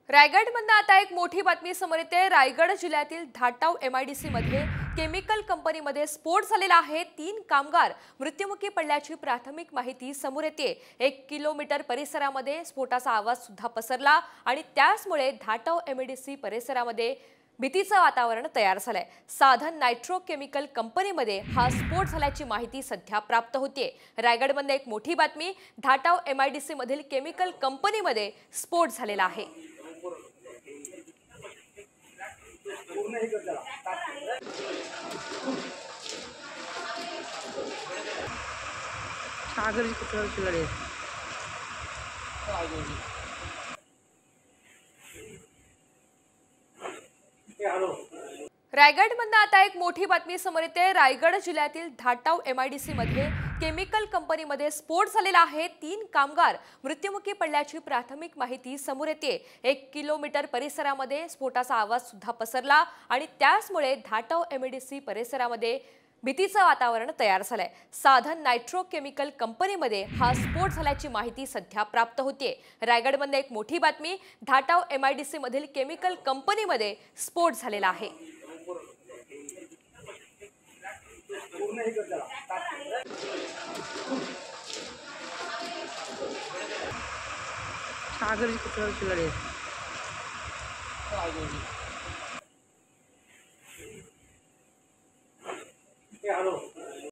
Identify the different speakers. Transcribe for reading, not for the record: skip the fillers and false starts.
Speaker 1: रायगडमधून आता एक मोठी बातमी समोर येते। रायगड जिल्ह्यातील धाटाव एमआयडीसी मध्ये केमिकल कंपनीमध्ये स्फोट झालेला आहे। 3 कामगार मृत्युमुखी पडल्याची प्राथमिक माहिती समोर येते। 1 किलोमीटर परिसरामध्ये स्फोटाचा आवाज सुद्धा पसरला आणि त्यामुळे धाटाव एमआयडीसी परिसरामध्ये भीतीचं वातावरण तयार झालंय। साधन नायट्रो केमिकल कंपनीमध्ये हा स्फोट झाल्याची माहिती सध्या प्राप्त होतीये। रायगडमध्ये एक मोठी बातमी, धाटाव एमआयडीसी मधील केमिकल कंपनीमध्ये स्फोट झालेला आहे। रायगडमधून आता एक मोठी बातमी समोर येते। रायगड जिल्ह्यातील धाटाव एमआयडीसी मध्ये केमिकल कंपनीमध्ये स्फोट झालेला आहे। 3 कामगार मृत्युमुखी पडल्याची प्राथमिक माहिती समोर येते। 1 किलोमीटर परिसरामध्ये स्फोटाचा आवाज सुद्धा पसरला आणि त्यामुळे धाटाव एमआयडीसी परिसरामध्ये भीतीचं वातावरण तयार झालंय। साधन नायट्रो केमिकल कंपनीमध्ये हा स्फोट झाल्याची माहिती सध्या प्राप्त होतीये। रायगडमध्ये एक मोठी बातमी, धाटाव एमआयडीसी मधील केमिकल कंपनीमध्ये स्फोट झालेला आहे।
Speaker 2: सागर